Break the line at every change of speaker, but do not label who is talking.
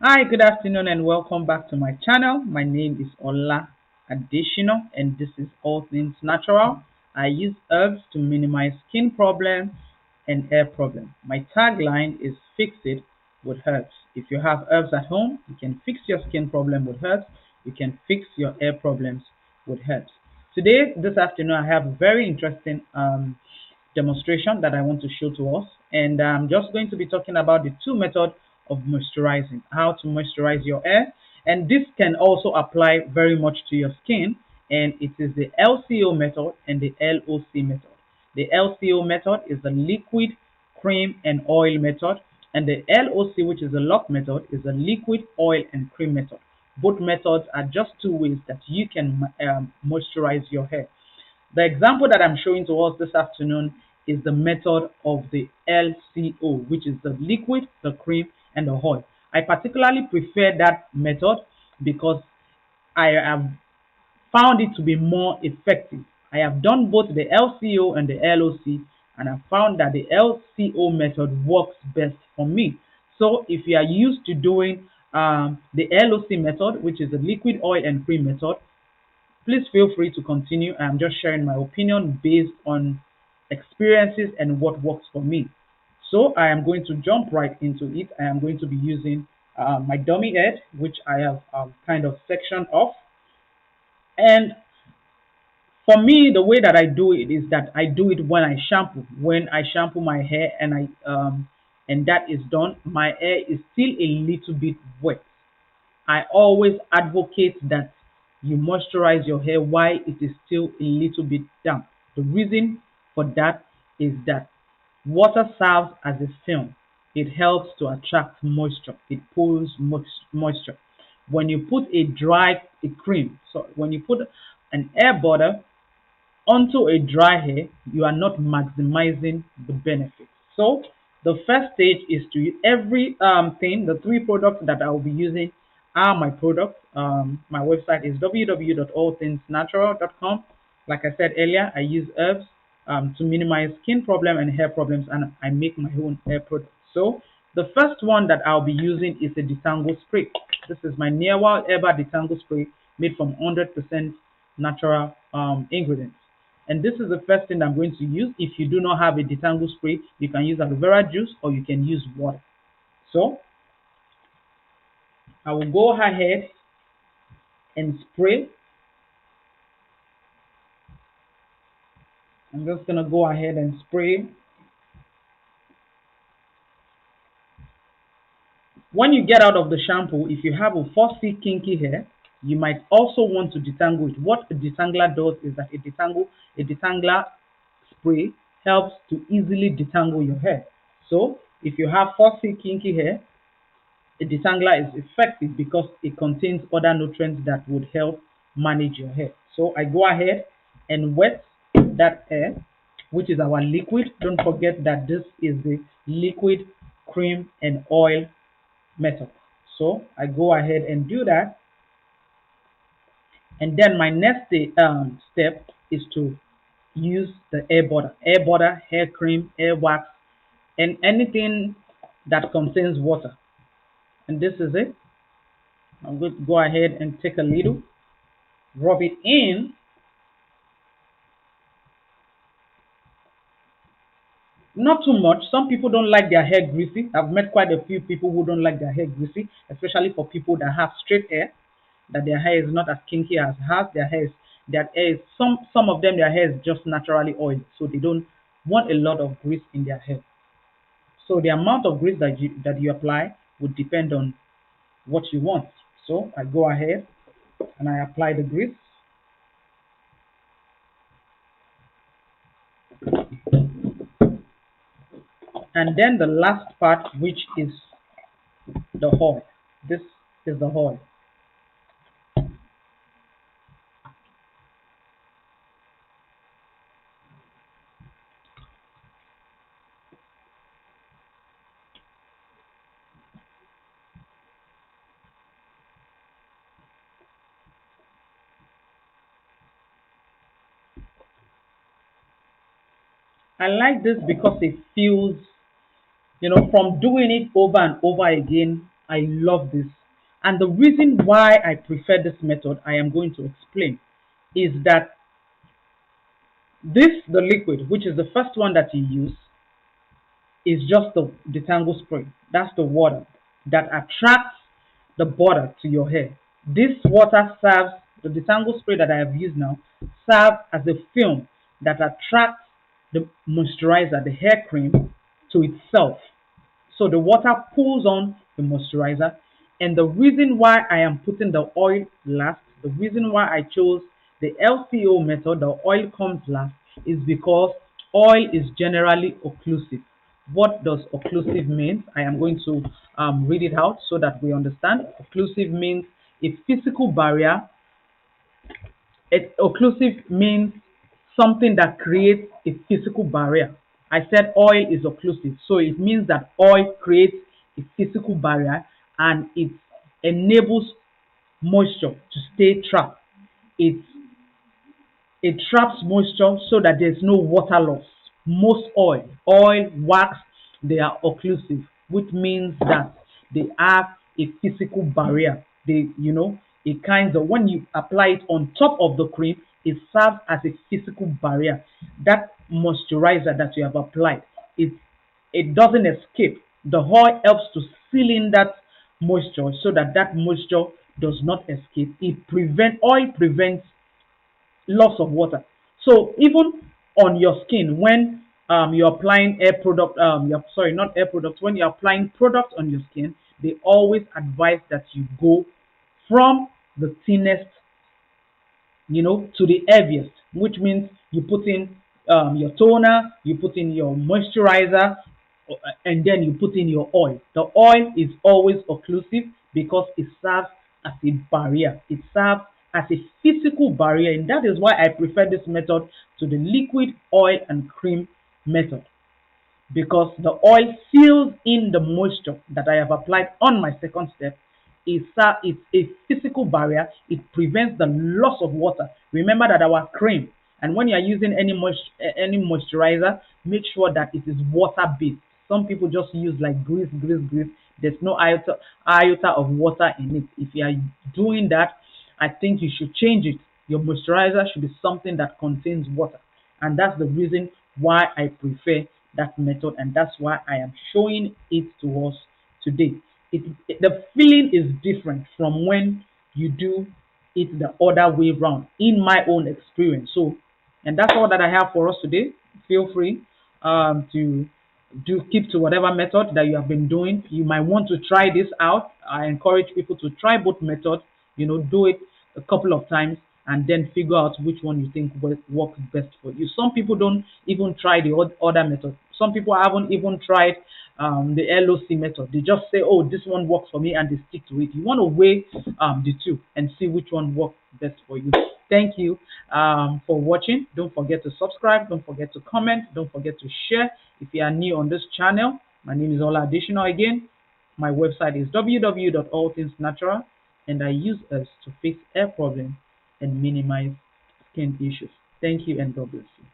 Hi, good afternoon, and welcome back to my channel. My name is Ola Additional, and this is All Things Natural. I use herbs to minimize skin problems and hair problems. My tagline is Fix It with Herbs. If you have herbs at home, you can fix your skin problem with herbs. You can fix your hair problems with herbs. Today, this afternoon, I have a very interesting demonstration that I want to show to us. And I'm just going to be talking about the two methods of moisturizing, how to moisturize your hair. And this can also apply very much to your skin. And it is the LCO method and the LOC method. The LCO method is the liquid, cream, and oil method. And the LOC, which is the lock method, is the liquid, oil, and cream method. Both methods are just two ways that you can moisturize your hair. The example that I'm showing to us this afternoon is the method of the LCO, which is the liquid, the cream, and the oil. I particularly prefer that method because I have found it to be more effective. I have done both the LCO and the LOC, and I found that the LCO method works best for me. So if you are used to doing the LOC method, which is the liquid, oil, and cream method, please feel free to continue. I'm just sharing my opinion based on experiences and what works for me. So I am going to jump right into it. I am going to be using my dummy head, which I have kind of sectioned off. And for me, the way that I do it is that I do it when I shampoo. When I shampoo my hair and that is done, my hair is still a little bit wet. I always advocate that you moisturize your hair while it is still a little bit damp. The reason for that is that water serves as a film. It helps to attract moisture. It pulls moisture. When you put a cream, so when you put an hair butter onto a dry hair, you are not maximizing the benefits. So the first stage is to every thing. The three products that I will be using are my products. My website is www.allthingsnatural.com. Like I said earlier, I use herbs to minimize skin problem and hair problems, and I make my own hair products. So the first one that I'll be using is a detangle spray. This is my Niewa herbal detangle spray made from 100% natural ingredients. And this is the first thing I'm going to use. If you do not have a detangle spray, you can use aloe vera juice or you can use water. So I will go ahead and spray. I'm just going to go ahead and spray. When you get out of the shampoo, if you have a fussy, kinky hair, you might also want to detangle it. What a detangler does is that a detangler spray helps to easily detangle your hair. So if you have fussy, kinky hair, a detangler is effective because it contains other nutrients that would help manage your hair. So I go ahead and wet that hair, which is our liquid. Don't forget that this is the liquid, cream, and oil method. So I go ahead and do that. And then my next step is to use the hair butter, hair cream, hair wax, and anything that contains water. And this is it. I'm going to go ahead and take a little, rub it in. Not too much. Some people don't like their hair greasy. I've met quite a few people who don't like their hair greasy, especially for people that have straight hair, that their hair is not as kinky as hers. Their hair is some of them their hair is just naturally oily, so they don't want a lot of grease in their hair. So the amount of grease that you apply would depend on what you want. So I go ahead and I apply the grease. And then the last part, which is the oil. This is the oil. I like this because it feels, from doing it over and over again, I love this. And the reason why I prefer this method, I am going to explain, is that the liquid, which is the first one that you use, is just the detangle spray. That's the water that attracts the butter to your hair. This water serves, the detangle spray that I have used now, serves as a film that attracts the moisturizer, the hair cream, to itself. So the water pulls on the moisturizer. And the reason why I am putting the oil last, the reason why I chose the LCO method, the oil comes last, is because oil is generally occlusive. What does occlusive mean? I am going to read it out so that we understand. Occlusive means a physical barrier. Occlusive means something that creates a physical barrier. I said oil is occlusive, so it means that oil creates a physical barrier and it enables moisture to stay trapped. It it traps moisture so that there's no water loss. Most oil, wax, they are occlusive, which means that they have a physical barrier. It kind of, when you apply it on top of the cream, it serves as a physical barrier. That moisturizer that you have applied, it doesn't escape. The oil helps to seal in that moisture so that that moisture does not escape. Oil prevents loss of water. So even on your skin, when you're applying hair product, you're sorry, not hair products, when you're applying products on your skin, they always advise that you go from the thinnest, to the heaviest, which means you put in your toner, you put in your moisturizer, and then you put in your oil. The oil is always occlusive because it serves as a barrier. It serves as a physical barrier, and that is why I prefer this method to the liquid oil and cream method, because the oil seals in the moisture that I have applied on my second step. It's a physical barrier. It prevents the loss of water. Remember that our cream, and when you are using any moisturizer, make sure that it is water based. Some people just use like grease. There's no iota of water in it. If you are doing that, I think you should change it. Your moisturizer should be something that contains water, and that's the reason why I prefer that method, and that's why I am showing it to us today. The feeling is different from when you do it the other way round, in my own experience. So, and that's all that I have for us today. Feel free to keep to whatever method that you have been doing. You might want to try this out. I encourage people to try both methods. Do it a couple of times and then figure out which one you think works best for you. Some people don't even try the other method. Some people haven't even tried the LOC method. They just say, "Oh, this one works for me," and they stick to it. You want to weigh the two and see which one works best for you. Thank you for watching. Don't forget to subscribe. Don't forget to comment. Don't forget to share. If you are new on this channel, my name is Ola Additional again. My website is www.allthingsnatural, and I use herbs to fix hair problems and minimize skin issues. Thank you and God bless you.